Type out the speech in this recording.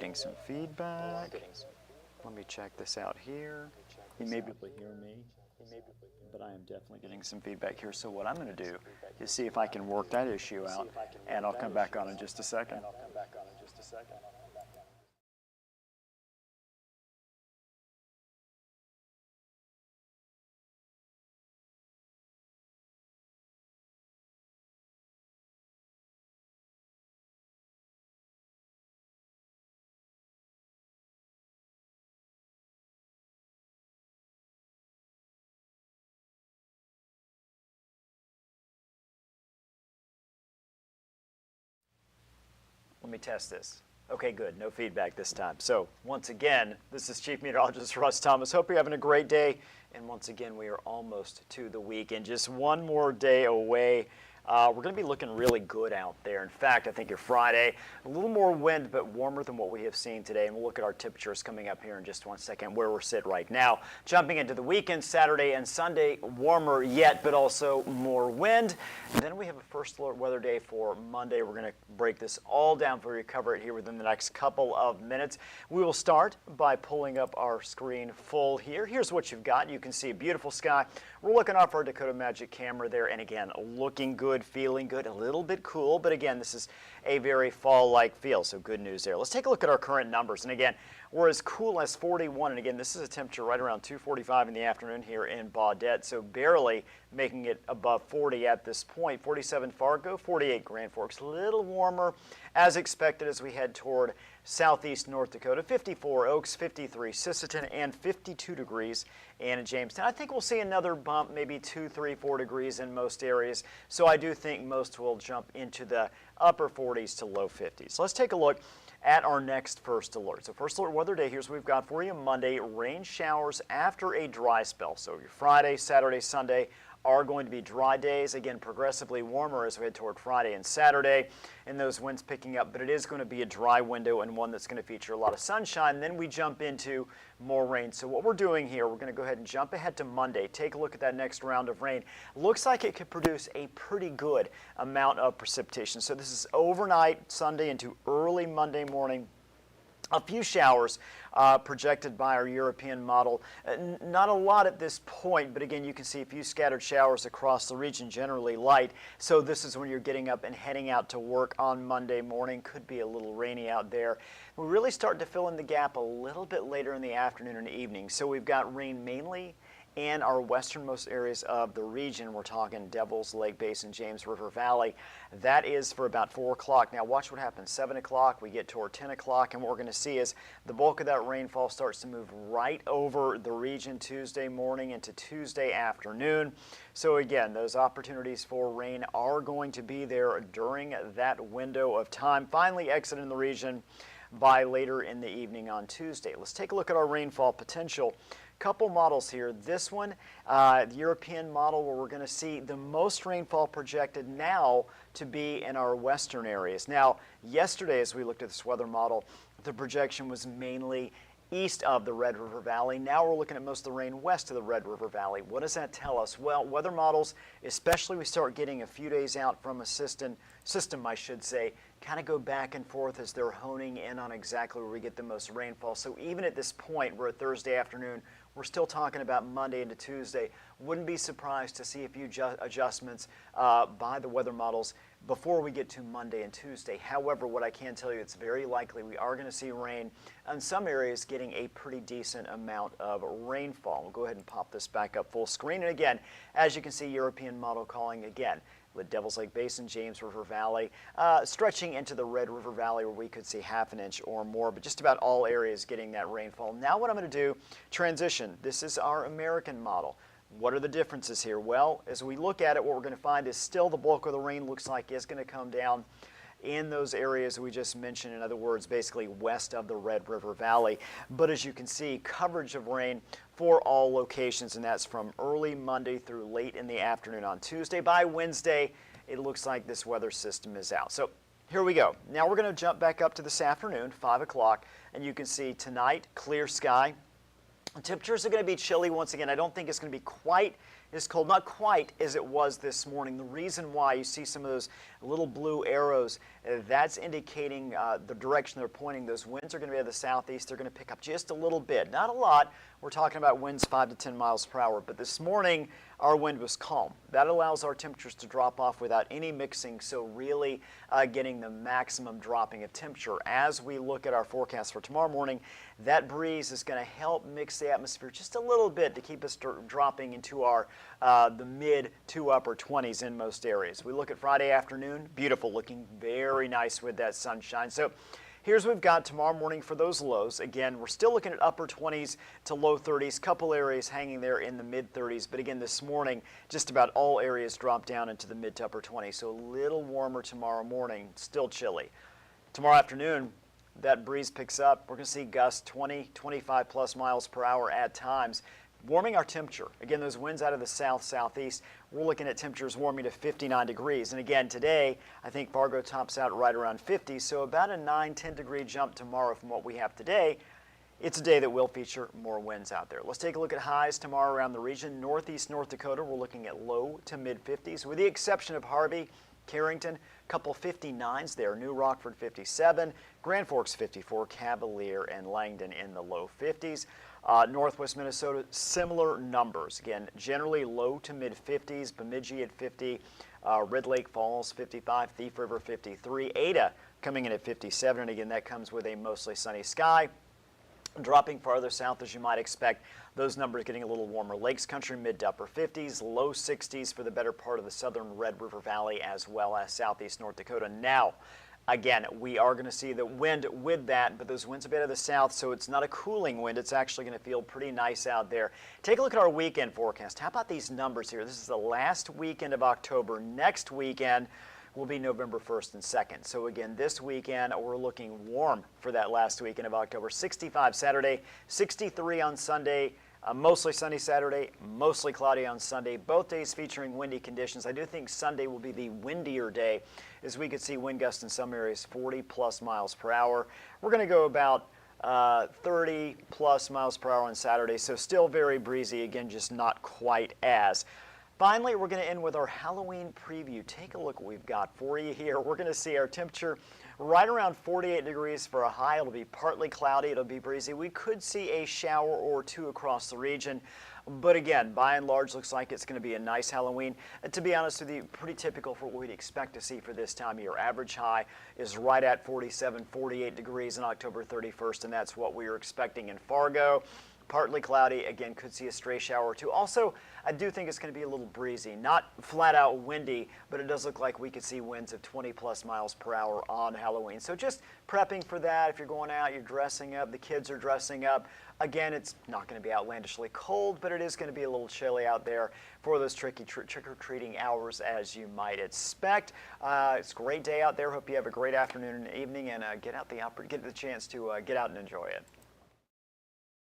getting some feedback. Let me check this out here. You may be able to hear me, but I am definitely getting some feedback here. So what I'm going to do is see if I can work that issue out, and I'll come back on in just a second. Let me test this. Okay, good. No feedback this time. So once again, this is Chief Meteorologist Russ Thomas. Hope you're having a great day. And once again, we are almost to the weekend. Just one more day away. We're going to be looking really good out there. In fact, I think your Friday, a little more wind, but warmer than what we have seen today. And we'll look at our temperatures coming up here in just 1 second, where we're sitting right now. Jumping into the weekend, Saturday and Sunday, warmer yet, but also more wind. And then we have a first alert weather day for Monday. We're going to break this all down for you, cover it here within the next couple of minutes. We will start by pulling up our screen full here. Here's what you've got. You can see a beautiful sky. We're looking off our Dakota Magic camera there, and again, looking good, feeling good, a little bit cool, but again, this is a very fall-like feel, so good news there. Let's take a look at our current numbers, and again, we're as cool as 41, and again, this is a temperature right around 2:45 in the afternoon here in Baudette, so barely making it above 40 at this point. 47 Fargo, 48 Grand Forks, a little warmer as expected as we head toward southeast North Dakota. 54 Oaks, 53 Sisseton, and 52 degrees in Jamestown. I think we'll see another bump, maybe 2, 3, 4 degrees in most areas, so I do think most will jump into the upper 40s to low 50s. So let's take a look at our next first alert. So first alert weather day, here's what we've got for you. Monday, rain showers after a dry spell. So your Friday, Saturday, Sunday are going to be dry days. Again, progressively warmer as we head toward Friday and Saturday, and those winds picking up, but it is going to be a dry window and one that's going to feature a lot of sunshine. Then we jump into more rain. So what we're doing here, we're going to go ahead and jump ahead to Monday. Take a look at that next round of rain. Looks like it could produce a pretty good amount of precipitation. So this is overnight Sunday into early Monday morning. A few showers projected by our European model. Not a lot at this point, but again, you can see a few scattered showers across the region, generally light. So this is when you're getting up and heading out to work on Monday morning. Could be a little rainy out there. We really start to fill in the gap a little bit later in the afternoon and evening. So we've got rain mainly in our westernmost areas of the region. We're talking Devil's Lake Basin, James River Valley. That is for about 4 o'clock. Now watch what happens. 7 o'clock, we get toward 10 o'clock, and what we're going to see is the bulk of that rainfall starts to move right over the region Tuesday morning into Tuesday afternoon. So again, those opportunities for rain are going to be there during that window of time. Finally exiting the region by later in the evening on Tuesday. Let's take a look at our rainfall potential. Couple models here. This one, the European model, where we're going to see the most rainfall projected now to be in our western areas. Now, yesterday as we looked at this weather model, the projection was mainly east of the Red River Valley. Now we're looking at most of the rain west of the Red River Valley. What does that tell us? Well, weather models, especially we start getting a few days out from a system, I should say, kind of go back and forth as they're honing in on exactly where we get the most rainfall. So even at this point, we're at Thursday afternoon, we're still talking about Monday into Tuesday. Wouldn't be surprised to see a few adjustments by the weather models before we get to Monday and Tuesday. However, what I can tell you, it's very likely we are going to see rain in some areas, getting a pretty decent amount of rainfall. We'll go ahead and pop this back up full screen. And again, as you can see, European model calling again with Devil's Lake Basin, James River Valley, stretching into the Red River Valley, where we could see ½ an inch or more, but just about all areas getting that rainfall. Now what I'm going to do, transition. This is our American model. What are the differences here? Well, as we look at it, what we're going to find is still the bulk of the rain looks like is going to come down in those areas we just mentioned, in other words, basically west of the Red River Valley. But as you can see, coverage of rain for all locations, and that's from early Monday through late in the afternoon on Tuesday. By Wednesday, it looks like this weather system is out. So here we go. Now we're going to jump back up to this afternoon, 5 o'clock, and you can see tonight, clear sky. Temperatures are going to be chilly once again. I don't think it's going to be quite is cold, not quite as it was this morning. The reason why you see some of those little blue arrows, that's indicating the direction they're pointing. Those winds are going to be out of the southeast. They're going to pick up just a little bit, not a lot. We're talking about winds 5 to 10 miles per hour, but this morning our wind was calm. That allows our temperatures to drop off without any mixing, so really getting the maximum dropping of temperature. As we look at our forecast for tomorrow morning, that breeze is going to help mix the atmosphere just a little bit to keep us dropping into our the mid to upper 20s in most areas. We look at Friday afternoon, beautiful, looking very nice with that sunshine. So here's what we've got tomorrow morning for those lows. Again, we're still looking at upper 20s to low 30s, couple areas hanging there in the mid 30s. But again, this morning, just about all areas drop down into the mid to upper 20s. So a little warmer tomorrow morning, still chilly. Tomorrow afternoon, that breeze picks up. We're going to see gusts 20, 25 plus miles per hour at times, warming our temperature. Again, those winds out of the south, southeast, we're looking at temperatures warming to 59 degrees. And again, today, I think Fargo tops out right around 50, so about a 9, 10 degree jump tomorrow from what we have today. It's a day that will feature more winds out there. Let's take a look at highs tomorrow around the region. Northeast North Dakota, we're looking at low to mid 50s, with the exception of Harvey, Carrington, couple 59s there. New Rockford 57, Grand Forks 54, Cavalier and Langdon in the low 50s. Northwest Minnesota, similar numbers. Again, generally low to mid 50s. Bemidji at 50, Red Lake Falls 55, Thief River 53, Ada coming in at 57, and again that comes with a mostly sunny sky. Dropping farther south as you might expect, those numbers getting a little warmer. Lakes Country mid to upper 50s, low 60s for the better part of the southern Red River Valley as well as southeast North Dakota. Now, again, we are going to see the wind with that, but those winds a bit of the south, so it's not a cooling wind. It's actually going to feel pretty nice out there. Take a look at our weekend forecast. How about these numbers here? This is the last weekend of October. Next weekend will be November 1st and 2nd. So again, this weekend we're looking warm for that last weekend of October. 65 Saturday, 63 on Sunday, mostly sunny Saturday, mostly cloudy on Sunday. Both days featuring windy conditions. I do think Sunday will be the windier day, as we could see wind gusts in some areas 40 plus miles per hour. We're going to go about 30 plus miles per hour on Saturday, so still very breezy. Again, just not quite as. Finally, we're going to end with our Halloween preview. Take a look what we've got for you here. We're going to see our temperature right around 48 degrees for a high. It'll be partly cloudy. It'll be breezy. We could see a shower or two across the region. But again, by and large, looks like it's going to be a nice Halloween. To be honest with you, pretty typical for what we'd expect to see for this time of year. Average high is right at 47, 48 degrees on October 31st, and that's what we are expecting in Fargo. Partly cloudy, again, could see a stray shower or two. Also, I do think it's going to be a little breezy, not flat out windy, but it does look like we could see winds of 20 plus miles per hour on Halloween. So just prepping for that. If you're going out, you're dressing up, the kids are dressing up. Again, it's not going to be outlandishly cold, but it is going to be a little chilly out there for those trick-or-treating hours, as you might expect. It's a great day out there. Hope you have a great afternoon and evening, and get the chance to get out and enjoy it.